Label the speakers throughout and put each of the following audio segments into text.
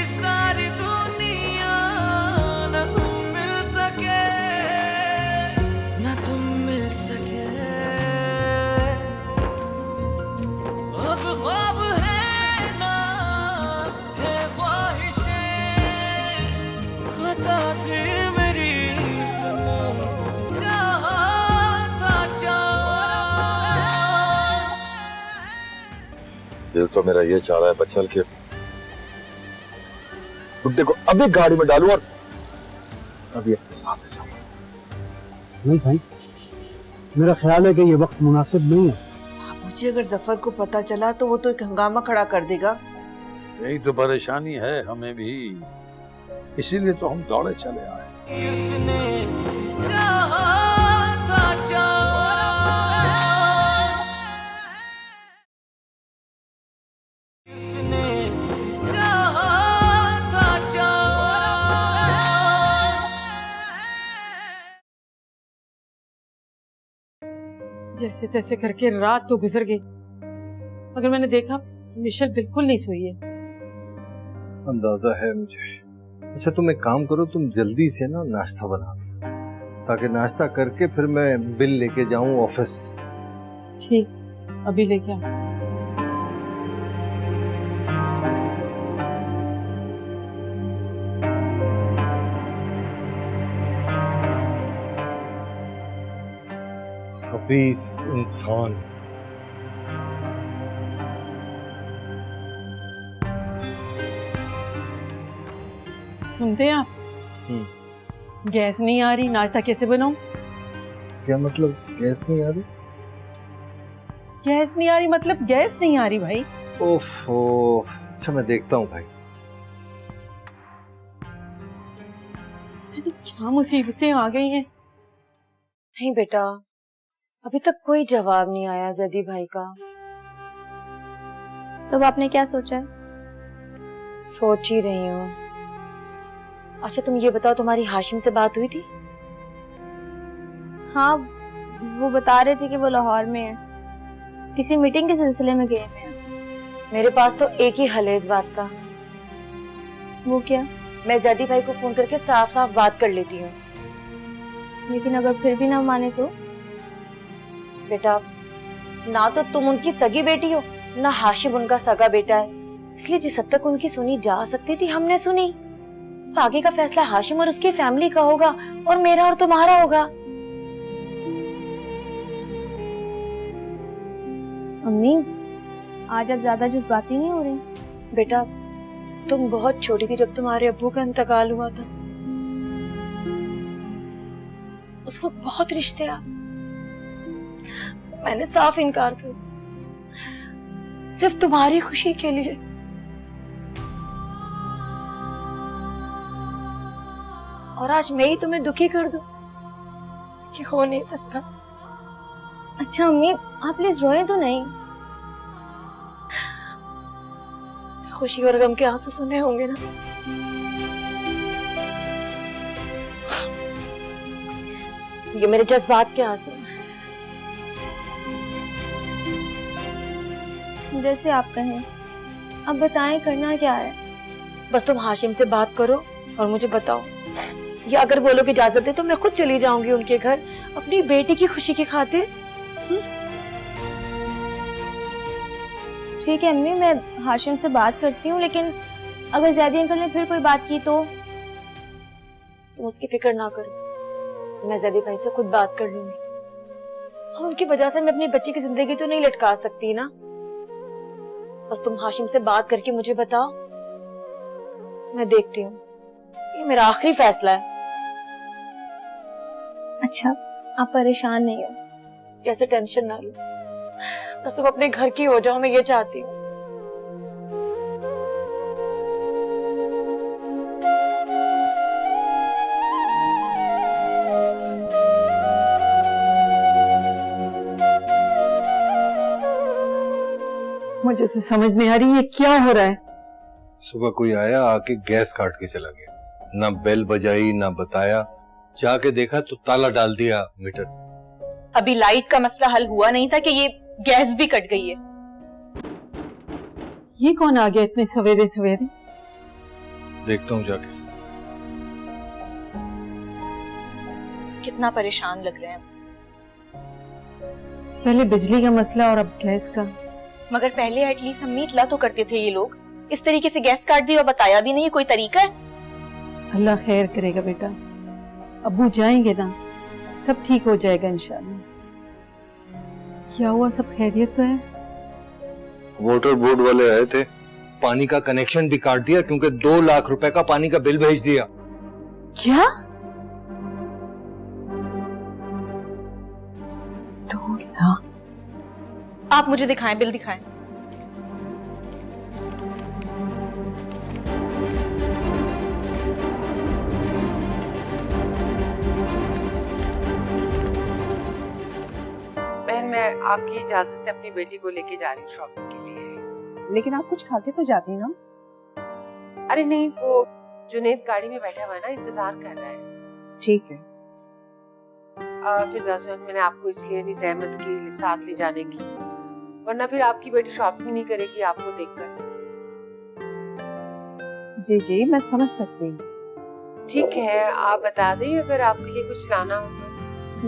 Speaker 1: सारी दुनिया न तुम मिल सके, न तुम मिल सके। अब ख्वाब है ना है ख्वाहिशें, खता थी मेरी सनम, चाहा था
Speaker 2: दिल तो मेरा ये चाह रहा है बचल के बुड्ढे को अभी गाड़ी में डालूं और अभी अपने साथ ले जाऊं।
Speaker 3: नहीं साईं, मेरा ख्याल है कि ये वक्त मुनासिब नहीं है।
Speaker 4: बाबूजी, अगर जफर को पता चला तो वो तो एक हंगामा खड़ा कर देगा।
Speaker 5: यही तो परेशानी है हमें भी, इसीलिए तो हम दौड़े चले आए।
Speaker 1: उसने चाहा था उसने चाहा था
Speaker 6: जैसे तैसे करके रात तो गुजर गई, मगर मैंने देखा मिशेल बिल्कुल नहीं सोई है।
Speaker 7: अंदाजा है मुझे। अच्छा तुम एक काम करो, तुम जल्दी से ना नाश्ता बना दो, ताकि नाश्ता करके फिर मैं बिल लेके जाऊं ऑफिस।
Speaker 6: ठीक, अभी लेके आ।
Speaker 7: खबीस इंसान।
Speaker 6: सुनते हैं आप? गैस नहीं आ रही, नाश्ता कैसे बनाऊं?
Speaker 7: क्या मतलब गैस नहीं आ रही?
Speaker 6: गैस नहीं आ रही मतलब गैस नहीं आ रही भाई।
Speaker 7: ओफो, अच्छा मैं देखता हूँ भाई।
Speaker 6: क्या मुसीबतें आ गई हैं।
Speaker 8: नहीं बेटा, अभी तक कोई जवाब नहीं आया जदी भाई का।
Speaker 9: तो आपने क्या सोचा है?
Speaker 8: सोच ही रही हूँ। अच्छा तुम ये बताओ, तुम्हारी हाशिम से बात हुई थी?
Speaker 9: हाँ, वो बता रहे थे कि वो लाहौर में है, किसी मीटिंग के सिलसिले में गए हैं।
Speaker 8: मेरे पास तो एक ही हल है इस बात का।
Speaker 9: वो क्या?
Speaker 8: मैं जदी भाई को फोन करके साफ साफ बात कर लेती हूँ।
Speaker 9: लेकिन अगर फिर भी ना माने तो?
Speaker 8: बेटा, ना तो तुम उनकी सगी बेटी हो, ना हाशिम उनका सगा बेटा है, इसलिए जिस हद तक उनकी सुनी जा सकती थी हमने सुनी। तो आगे का फैसला हाशिम और उसकी फैमिली का होगा, और मेरा और तुम्हारा होगा।
Speaker 9: अम्मी, आज आप ज्यादा जज्बाती नहीं हो रही?
Speaker 8: बेटा, तुम बहुत छोटी थी जब तुम्हारे अब्बू का इंतकाल हुआ था। उस वक्त बहुत रिश्ते आ, मैंने साफ इनकार कर दिया, सिर्फ तुम्हारी खुशी के लिए। और आज मैं ही तुम्हें दुखी कर दूं, कि हो नहीं सकता।
Speaker 9: अच्छा अम्मी, आप प्लीज रोए तो नहीं।
Speaker 8: खुशी और गम के आंसू सुने होंगे ना। ये मेरे जज्बात के आंसू हैं।
Speaker 9: जैसे आप कहें। अब बताएं करना क्या है?
Speaker 8: बस तुम हाशिम से बात करो और मुझे बताओ, या अगर वो लोग इजाजत दे तो मैं खुद चली जाऊंगी उनके घर, अपनी बेटी की खुशी की खातिर।
Speaker 9: ठीक है अम्मी, मैं हाशिम से बात करती हूँ, लेकिन अगर ज़ैदी अंकल ने फिर कोई बात की तो?
Speaker 8: तुम उसकी फिक्र ना करो, मैं ज़ैदी भाई से खुद बात कर लूंगी। और उनकी वजह से मैं अपनी बच्ची की जिंदगी तो नहीं लटका सकती ना। बस तुम हाशिम से बात करके मुझे बताओ, मैं देखती हूँ। ये मेरा आखिरी फैसला है।
Speaker 9: अच्छा, आप परेशान नहीं हो?
Speaker 8: कैसे टेंशन ना लो, बस तुम अपने घर की हो जाओ, मैं ये चाहती हूँ।
Speaker 6: मुझे तो समझ नहीं आ रही ये क्या हो रहा है।
Speaker 7: सुबह कोई आया, आके गैस काट के चला गया, ना बेल बजाई ना बताया, जाके देखा तो ताला डाल दिया मीटर।
Speaker 10: अभी लाइट का मसला हल हुआ नहीं था कि ये गैस भी कट गई है।
Speaker 6: ये कौन आ गया इतने सवेरे सवेरे?
Speaker 7: देखता हूँ जाके।
Speaker 10: कितना परेशान लग रहे हैं।
Speaker 6: पहले बिजली का मसला और अब गैस का।
Speaker 10: मगर पहले एटलीस्ट हम इतला तो करते थे। ये लोग इस तरीके से गैस काट दी और बताया भी नहीं, कोई तरीका है?
Speaker 6: अल्लाह खैर करेगा बेटा, अब्बू जाएंगे ना, सब ठीक हो जाएगा इंशाल्लाह। क्या हुआ, सब खैरियत तो है?
Speaker 7: वाटर बोर्ड वाले आए थे, पानी का कनेक्शन भी काट दिया क्योंकि 2 लाख रुपए का पानी का बिल भेज दिया।
Speaker 6: क्या? 2 लाख?
Speaker 10: आप मुझे दिखाएं, बिल दिखाएं।
Speaker 11: मैं आपकी इजाजत से अपनी बेटी को लेके जा रही हूँ शॉपिंग के लिए।
Speaker 4: लेकिन आप कुछ खा के तो जाती ना।
Speaker 11: अरे नहीं, वो जुनैद गाड़ी में बैठा हुआ है ना, इंतजार कर रहा है।
Speaker 4: ठीक है।
Speaker 11: फिर दसवन मैंने आपको इसलिए नहीं जहमत की साथ ले जाने की, वरना फिर आपकी बेटी शॉपिंग नहीं करेगी आपको देखकर।
Speaker 4: जी जी मैं समझ सकती हूँ।
Speaker 11: ठीक है, आप बता दें अगर आपके लिए कुछ लाना हो तो।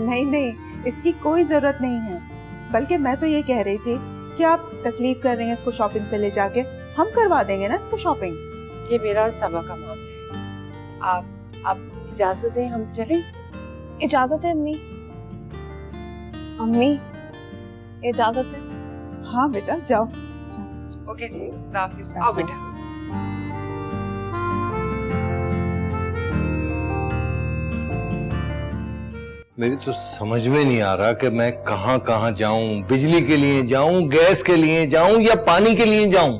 Speaker 4: नहीं नहीं, इसकी कोई जरूरत नहीं है, बल्कि मैं तो ये कह रही थी कि आप तकलीफ कर रही हैं इसको शॉपिंग पे ले जाके, हम करवा देंगे ना इसको शॉपिंग।
Speaker 11: ये मेरा और सबा का मामला है। आप इजाजत दें, हम चलें?
Speaker 9: इजाजत है अम्मी। अम्मी इजाजत है?
Speaker 4: हाँ बेटा जाओ।
Speaker 11: ओके जी, खुदा हाफिज। आओ बेटा।
Speaker 7: मेरी तो समझ में नहीं आ रहा कि मैं कहां कहां जाऊं। बिजली के लिए जाऊं, गैस के लिए जाऊं या पानी के लिए जाऊं?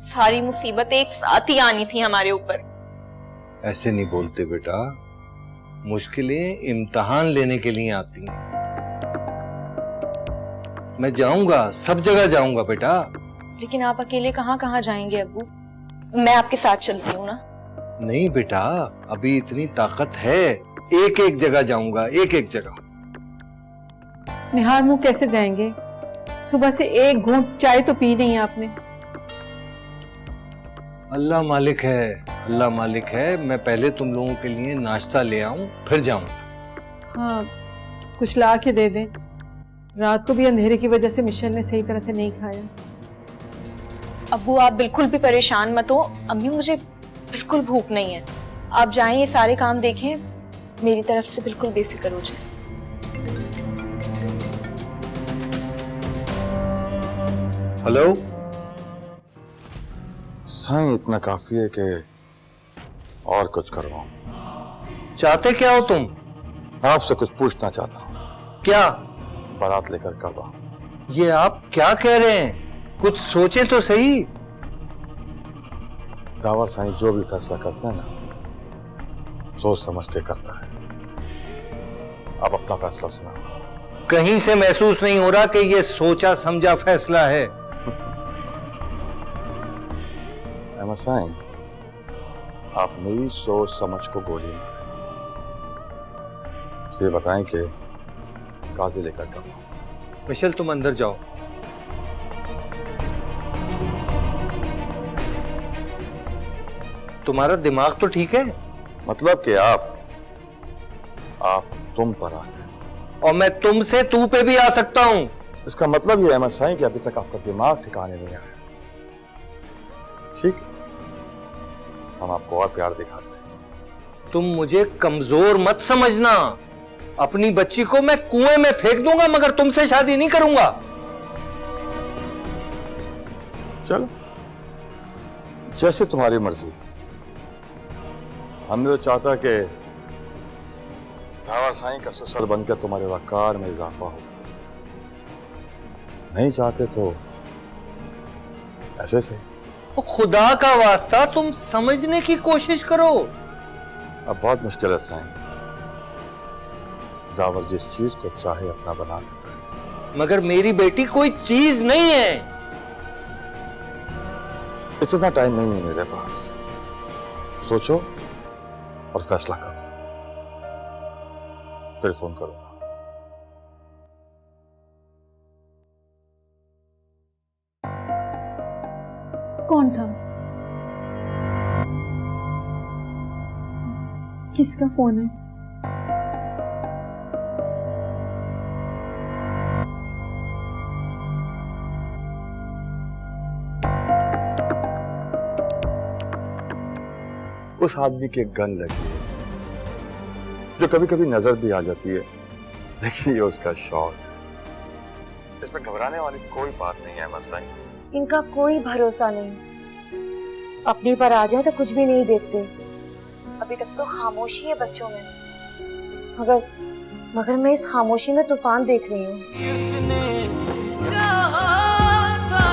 Speaker 10: सारी मुसीबत एक साथ ही आनी थी हमारे ऊपर।
Speaker 7: ऐसे नहीं बोलते बेटा, मुश्किलें इम्तिहान लेने के लिए आती हैं। मैं जाऊंगा, सब जगह जाऊंगा बेटा।
Speaker 10: लेकिन आप अकेले कहां कहां जाएंगे अब्बू? मैं आपके साथ चलती हूँ ना।
Speaker 7: नहीं बेटा, अभी इतनी ताकत है, एक एक जगह जाऊंगा, एक एक जगह।
Speaker 6: निहार मुंह कैसे जाएंगे? सुबह से एक घूंट चाय तो पी नहीं आपने।
Speaker 7: अल्लाह मालिक है, अल्लाह मालिक है। मैं पहले तुम लोगों के लिए नाश्ता ले आऊं, फिर जाऊं।
Speaker 6: हाँ, कुछ ला के दे दें। रात को भी अंधेरे की वजह से मिशेल ने सही तरह से नहीं खाया।
Speaker 10: अब्बू आप बिल्कुल भी परेशान मत हो। अम्मी मुझे बिल्कुल भूख नहीं है। आप जाएं, ये सारे काम देखें, मेरी तरफ से बिल्कुल बेफिक्र हो जाए।
Speaker 7: हेलो
Speaker 2: साईं, इतना काफी है कि और कुछ करवाऊं।
Speaker 7: चाहते क्या हो तुम?
Speaker 2: आपसे कुछ पूछना चाहता हूं।
Speaker 7: क्या?
Speaker 2: बारात लेकर कब आऊं?
Speaker 7: ये आप क्या कह रहे हैं? कुछ सोचे तो सही।
Speaker 2: दावर साईं जो भी फैसला करते हैं ना, सोच समझ के करता है। आप अपना फैसला सुनाओ।
Speaker 7: कहीं से महसूस नहीं हो रहा कि ये सोचा समझा फैसला है।
Speaker 2: अहमद साईं, आप मेरी सोच समझ को गोली मारे। ये बताएं कि काजी लेकर कब आऊं?
Speaker 7: मिशेल तुम अंदर जाओ। तुम्हारा दिमाग तो ठीक है?
Speaker 2: मतलब कि आप तुम पर आ गए
Speaker 7: और मैं तुमसे तू पे भी आ सकता हूं।
Speaker 2: इसका मतलब ये अहमद साईं कि अभी तक आपका दिमाग ठिकाने नहीं आया। ठीक, हम आपको और प्यार दिखाते हैं।
Speaker 7: तुम मुझे कमजोर मत समझना। अपनी बच्ची को मैं कुएं में फेंक दूंगा, मगर तुमसे शादी नहीं करूंगा।
Speaker 2: चलो, जैसे तुम्हारी मर्जी। हमने तो चाहता कि दावर साईं का ससुर बनकर तुम्हारे वकार में इजाफा हो। नहीं चाहते तो ऐसे से।
Speaker 7: खुदा का वास्ता तुम समझने की कोशिश करो।
Speaker 2: अब बहुत मुश्किल है साईं। दावर जिस चीज को चाहे अपना बना लेता है।
Speaker 7: मगर मेरी बेटी कोई चीज नहीं है।
Speaker 2: इतना टाइम नहीं है मेरे पास। सोचो और फैसला करो, फिर फोन करूंगा।
Speaker 6: कौन था? किसका फोन है?
Speaker 2: उस आदमी की एक गन लगी है जो कभी कभी नजर भी आ जाती है, लेकिन ये उसका शौक है। इसमें घबराने वाली कोई बात नहीं है मसाई।
Speaker 8: इनका कोई भरोसा नहीं, अपनी पर आ जाए तो कुछ भी नहीं देखते। अभी तक तो खामोशी है बच्चों में, मगर मैं इस खामोशी में तूफान देख रही हूँ।
Speaker 1: उसने चाहा था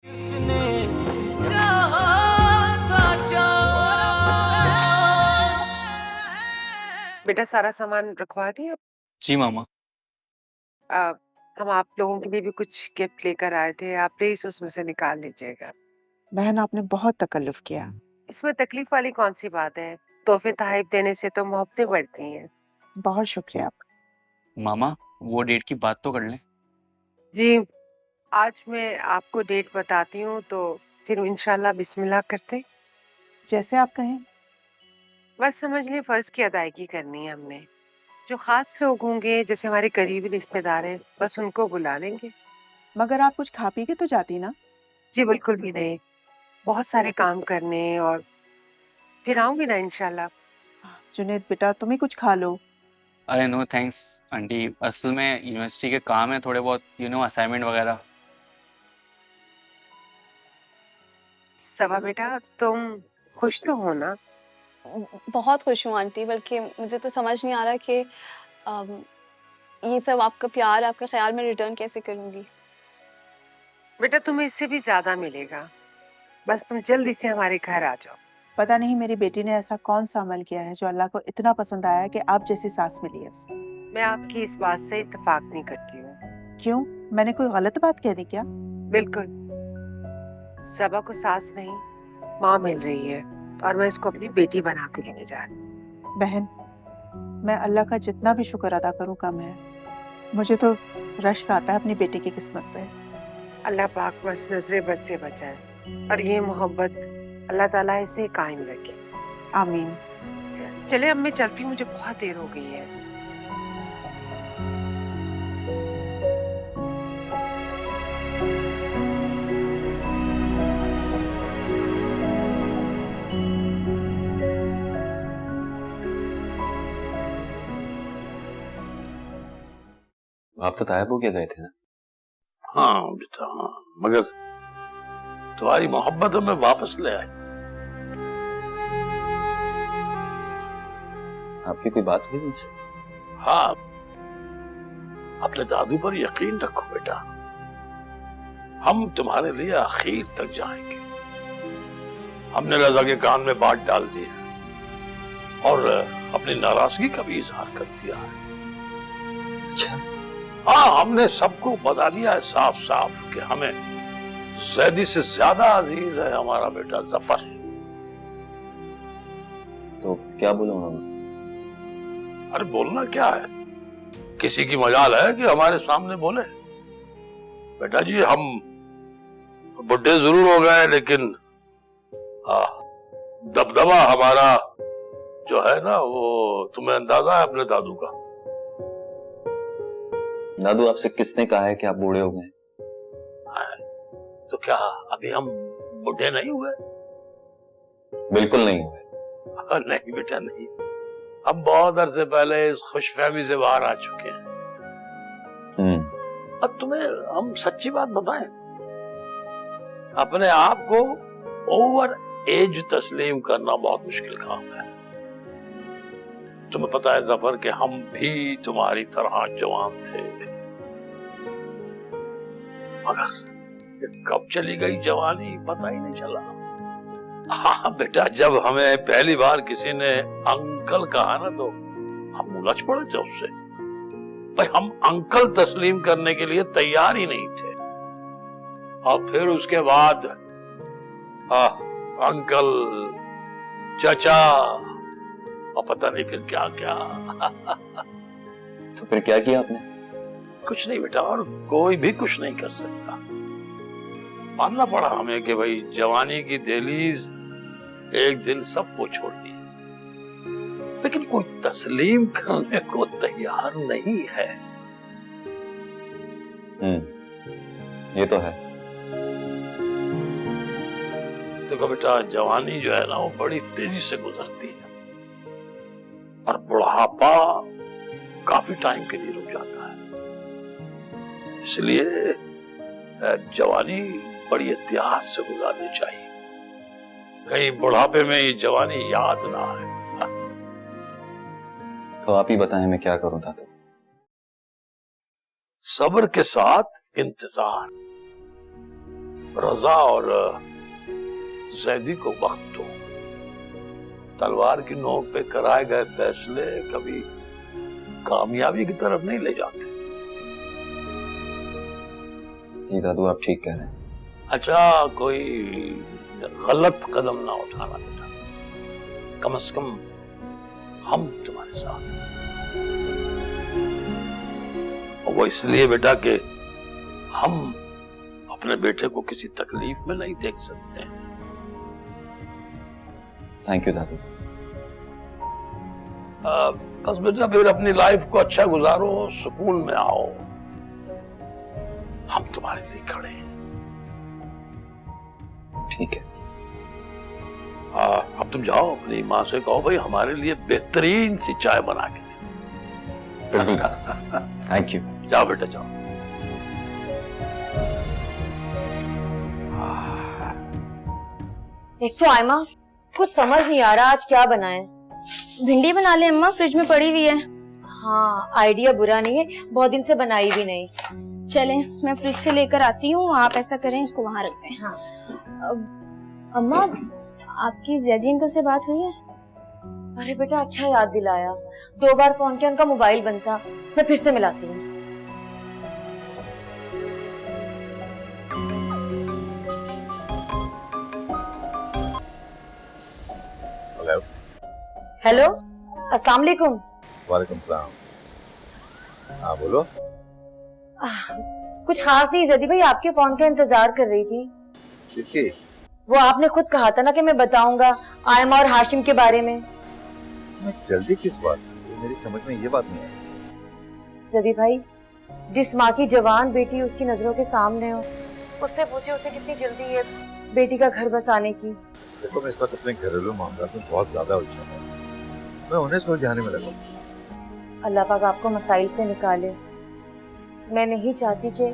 Speaker 1: उसने चाहा था
Speaker 11: बेटा सारा सामान रखवा दिया?
Speaker 12: जी मामा।
Speaker 11: हम आप लोगों के लिए भी कुछ गिफ्ट लेकर आए थे, आप प्लीज उसमें से निकाल लीजिएगा।
Speaker 4: बहन आपने बहुत तकल्लुफ किया।
Speaker 11: इसमें तकलीफ वाली कौन सी बात है? तोहफे तोहफे देने से तो मोहब्बतें बढ़ती हैं।
Speaker 4: बहुत शुक्रिया आपका।
Speaker 12: मामा वो डेट की बात तो कर लें।
Speaker 11: जी आज मैं आपको डेट बताती हूँ, तो फिर इंशाल्लाह बिस्मिल्लाह करते।
Speaker 4: जैसे आप कहें।
Speaker 11: बस समझ लें फर्ज की अदायगी करनी है हमने। जो खास लोग होंगे जैसे हमारे करीबी रिश्तेदार हैं, बस उनको बुला लेंगे।
Speaker 4: मगर आप कुछ खा पी के तो जाती ना?
Speaker 11: जी बिल्कुल भी नहीं, बहुत सारे काम करने, और फिर आऊंगी ना इंशाल्लाह।
Speaker 4: जुनेद बेटा तुम ही कुछ खा लो।
Speaker 12: अरे नो थैंक्स आंटी, असल में यूनिवर्सिटी के काम है थोड़े बहुत, असाइनमेंट वगैरह।
Speaker 11: सबा बेटा तुम खुश तो हो ना?
Speaker 13: बहुत खुश हूँ आंटी, बल्कि मुझे तो समझ नहीं आ रहा कि ये सब आपका प्यार, आपका ख्याल मैं रिटर्न कैसे करूँगी।
Speaker 11: बेटा तुम्हें इससे भी ज्यादा मिलेगा, बस तुम जल्दी से हमारे घर आ जाओ।
Speaker 4: पता नहीं मेरी बेटी ने ऐसा कौन सा अमल किया है जो अल्लाह को इतना पसंद आया कि आप जैसी सास मिली है उसे।
Speaker 11: मैं आपकी इस बात से इत्तेफाक नहीं करती हूँ।
Speaker 4: क्यों, मैंने कोई गलत बात कह दी क्या?
Speaker 11: बिल्कुल, सबा को सास नहीं माँ मिल रही है, और मैं इसको अपनी बेटी बना के लेके जा रही हूँ।
Speaker 4: बहन मैं अल्लाह का जितना भी शुक्र अदा करूँ कम है। मुझे तो रश्क आता है अपनी बेटी की किस्मत पे।
Speaker 11: अल्लाह पाक बस नजरे बस से बचाए, और ये मोहब्बत अल्लाह ताला इसे कायम रखे।
Speaker 4: आमीन।
Speaker 11: चले अब मैं चलती हूँ, मुझे बहुत देर हो गई है।
Speaker 14: आप तो तायब हो के गए थे ना?
Speaker 5: हाँ बेटा हाँ, मगर तुम्हारी मोहब्बत हमें वापस ले आई।
Speaker 14: आपकी कोई बात हुई उनसे?
Speaker 5: हाँ, अपने दादू पर यकीन रखो बेटा, हम तुम्हारे लिए आखिर तक जाएंगे। हमने रजा के कान में बात डाल दी है और अपनी नाराजगी का भी इजहार कर दिया है।
Speaker 14: अच्छा?
Speaker 5: हाँ, हमने सबको बता दिया है साफ साफ कि हमें जैदी से ज्यादा अजीज है हमारा बेटा जफर।
Speaker 14: तो क्या बोला उन्होंने?
Speaker 5: अरे बोलना क्या है, किसी की मजाल है कि हमारे सामने बोले? बेटा जी हम बुढ़े जरूर हो गए, लेकिन दबदबा हमारा जो है ना, वो तुम्हें अंदाजा है अपने दादू का।
Speaker 14: दादू आपसे किसने कहा है कि आप बूढ़े हो गए?
Speaker 5: तो क्या अभी हम बूढ़े नहीं हुए?
Speaker 14: बिल्कुल नहीं हुए।
Speaker 5: नहीं बेटा नहीं, हम बहुत अरसे पहले इस खुशफहमी से बाहर आ चुके हैं। अब तुम्हें हम सच्ची बात बताएं, अपने आप को ओवर एज तस्लीम करना बहुत मुश्किल काम है। तुम्हें पता है जफर कि हम भी तुम्हारी तरह जवान थे, मगर कब चली गई जवानी पता ही नहीं चला। हाँ बेटा, जब हमें पहली बार किसी ने अंकल कहा ना, तो हम उलझ पड़े थे उससे। भाई हम अंकल तस्लीम करने के लिए तैयार ही नहीं थे, और फिर उसके बाद अंकल, चाचा, और पता नहीं फिर क्या क्या।
Speaker 14: तो फिर क्या किया आपने?
Speaker 5: कुछ नहीं बेटा, और कोई भी कुछ नहीं कर सकता। मानना पड़ा हमें कि भाई जवानी की दहलीज एक दिन सबको छोड़नी है, लेकिन कोई तस्लीम करने को तैयार नहीं है।
Speaker 14: ये तो है।
Speaker 5: देखो बेटा, जवानी जो है ना वो बड़ी तेजी से गुजरती है और बुढ़ापा काफी टाइम के लिए रुक जाता है। इसलिए जवानी बड़ी एहतियात से गुजारनी चाहिए, कहीं बुढ़ापे में ये जवानी याद ना आए।
Speaker 14: तो आप ही बताएं मैं क्या करूं दादू?
Speaker 5: सब्र के साथ इंतजार, रजा और जैदी को वक्त दो। तलवार की नोक पे कराए गए फैसले कभी कामयाबी की तरफ नहीं ले जाते।
Speaker 14: जी दादू, आप ठीक कह रहे हैं।
Speaker 5: अच्छा, कोई गलत कदम ना उठाना बेटा, कम से कम हम तुम्हारे साथ हैं। और वो इसलिए बेटा कि हम अपने बेटे को किसी तकलीफ में नहीं देख सकते।
Speaker 14: थैंक यू दादू।
Speaker 5: बस बेटा फिर अपनी लाइफ को अच्छा गुजारो, सुकून में आओ, हम तुम्हारे लिए खड़े हैं।
Speaker 14: ठीक है।
Speaker 5: अब तुम जाओ, अपनी माँ से कहो भाई हमारे लिए बेहतरीन सी चाय बना के दी।
Speaker 14: बिल्कुल। Thank you.
Speaker 5: जाओ बेटा जाओ।
Speaker 8: एक तो आयमा, कुछ समझ नहीं आ रहा आज क्या बनाए।
Speaker 9: भिंडी बना ले अम्मा, फ्रिज में पड़ी हुई है।
Speaker 8: हाँ, आइडिया बुरा नहीं है, बहुत दिन से बनाई भी नहीं।
Speaker 9: चले मैं फ्रिज से लेकर आती हूँ, आप ऐसा करें इसको वहाँ रखते हैं।
Speaker 8: हाँ।
Speaker 9: अम्मा, आपकी जैदी अंकल से बात हुई है?
Speaker 8: अरे बेटा, अच्छा याद दिलाया, 2 बार फोन किया, उनका मोबाइल बंद था। मैं फिर से मिलाती हूँ।
Speaker 2: हेलो।
Speaker 8: हेलो, अस्सलाम वालेकुम।
Speaker 2: वालेकुम सलाम। हाँ बोलो।
Speaker 8: कुछ खास नहीं जदी भाई, आपके फोन का इंतजार कर रही थी।
Speaker 2: किसकी?
Speaker 8: वो आपने खुद कहा था ना कि मैं बताऊंगा आयमा और हाशिम के बारे में।
Speaker 2: मैं जल्दी किस बात की? मेरी समझ में ये बात नहीं है।
Speaker 8: जदी भाई, जिस माँ की जवान बेटी उसकी नजरों के सामने हो, उससे पूछे उसे कितनी जल्दी है बेटी का घर बसाने की।
Speaker 2: देखो, मैं इस वक्त अपने घरेलू मामलों में बहुत ज्यादा उलझा हूँ, मैं उन्हें सुलझाने में लगा।
Speaker 8: अल्लाह पाक आपको मसाइल से निकाले। मैं नहीं चाहती कि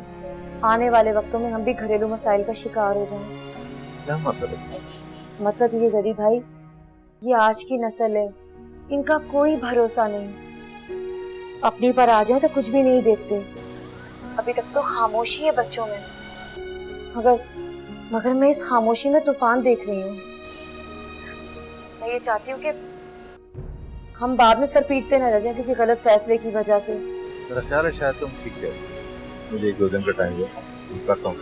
Speaker 8: आने वाले वक्तों में हम भी घरेलू मसाइल का शिकार हो जाएं।
Speaker 2: क्या मतलब है?
Speaker 8: मतलब ये जदी भाई, ये आज की नस्ल है, इनका कोई भरोसा नहीं। अपनी पर आ जाए तो कुछ भी नहीं देखते। अभी तक तो खामोशी है बच्चों में, मगर मैं इस खामोशी में तूफान देख रही हूँ। मैं ये चाहती हूँ कि हम बाद में सर पीटते न रह जाएं किसी गलत फैसले की वजह से।
Speaker 2: मेरा ख्याल है शायद तुम ठीक कह रही हो। मुझे 1-2 दिन का टाइम दो, करता हूँ।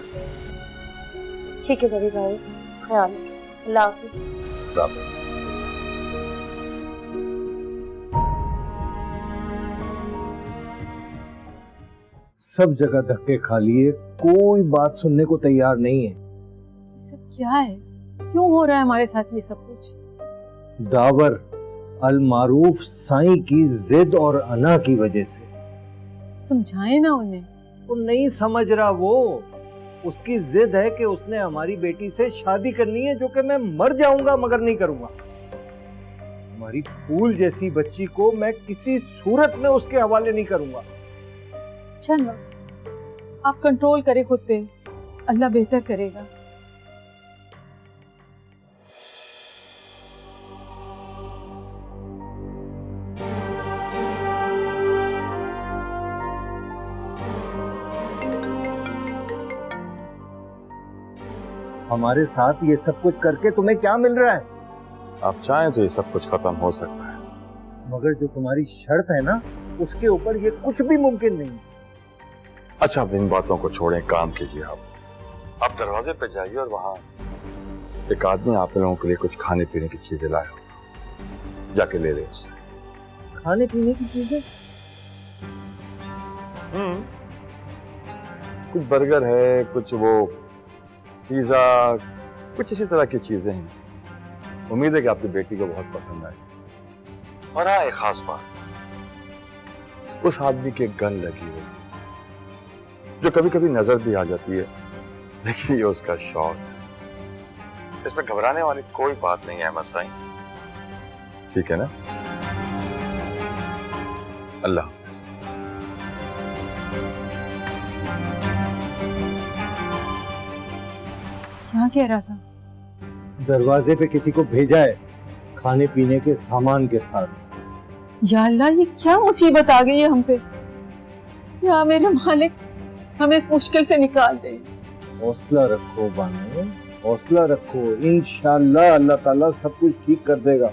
Speaker 8: ठीक है जरी भाई, ख्याल रखिए। अल्लाह हाफिज।
Speaker 2: अल्लाह हाफिज।
Speaker 7: सब जगह धक्के खा लिए, कोई बात सुनने को तैयार नहीं है।
Speaker 6: सब क्या है? क्यों हो रहा है हमारे साथ ये सब कुछ?
Speaker 7: दावर अल मारूफ साईं की जिद और अना की वजह से।
Speaker 6: समझाए ना उन्हें।
Speaker 7: वो नहीं समझ रहा। वो उसकी जिद है कि उसने हमारी बेटी से शादी करनी है, जो कि मैं मर जाऊंगा मगर नहीं करूंगा। हमारी फूल जैसी बच्ची को मैं किसी सूरत में उसके हवाले नहीं करूंगा।
Speaker 6: चलो, आप कंट्रोल करें खुद पे, अल्लाह बेहतर करेगा।
Speaker 7: हमारे साथ ये सब कुछ करके तुम्हें क्या मिल रहा है?
Speaker 2: आप चाहें तो ये सब कुछ खत्म हो सकता है,
Speaker 7: मगर जो तुम्हारी शर्त है ना, उसके ऊपर ये कुछ भी मुमकिन नहीं।
Speaker 2: अच्छा, अब इन बातों को छोड़ें, काम कीजिए। आप दरवाजे पे जाइए और वहां एक आदमी आप लोगों के लिए कुछ खाने पीने की चीजें लाया होगा, जाके ले ले उससे।
Speaker 7: खाने पीने की चीजें?
Speaker 2: कुछ बर्गर है, कुछ वो पिज़्ज़ा, कुछ इसी तरह की चीजें हैं। उम्मीद है कि आपकी बेटी को बहुत पसंद आएगी। और हाँ, एक खास बात, उस आदमी के गन लगी होगी जो कभी कभी नजर भी आ जाती है, लेकिन ये उसका शौक है। इसमें घबराने वाली कोई बात नहीं है अहमद साईं, ठीक है ना? अल्लाह हाफ़िज़।
Speaker 6: क्या कह रहा था?
Speaker 7: दरवाजे पे किसी को भेजा है खाने पीने के सामान के साथ।
Speaker 6: या अल्लाह, ये क्या मुसीबत आ गई है हम पे? या मेरे मालिक हमें इस मुश्किल से निकाल दे।
Speaker 7: हौसला रखो बानो, हौसला रखो, इंशाअल्लाह अल्लाह ताला सब कुछ ठीक कर देगा।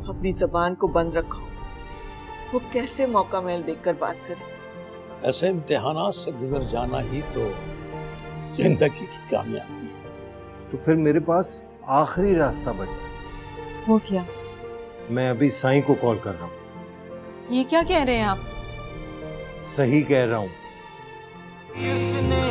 Speaker 1: अपनी जबान को बंद रखो। वो कैसे मौका मेल देखकर बात करे।
Speaker 5: ऐसे इम्तिहानात से गुजर जाना ही तो जिंदगी की कामयाबी।
Speaker 7: तो फिर मेरे पास आखिरी रास्ता बचा।
Speaker 6: वो क्या?
Speaker 7: मैं अभी साईं को कॉल कर रहा हूँ।
Speaker 6: ये क्या कह रहे हैं आप?
Speaker 7: सही कह रहा हूँ।
Speaker 1: किसने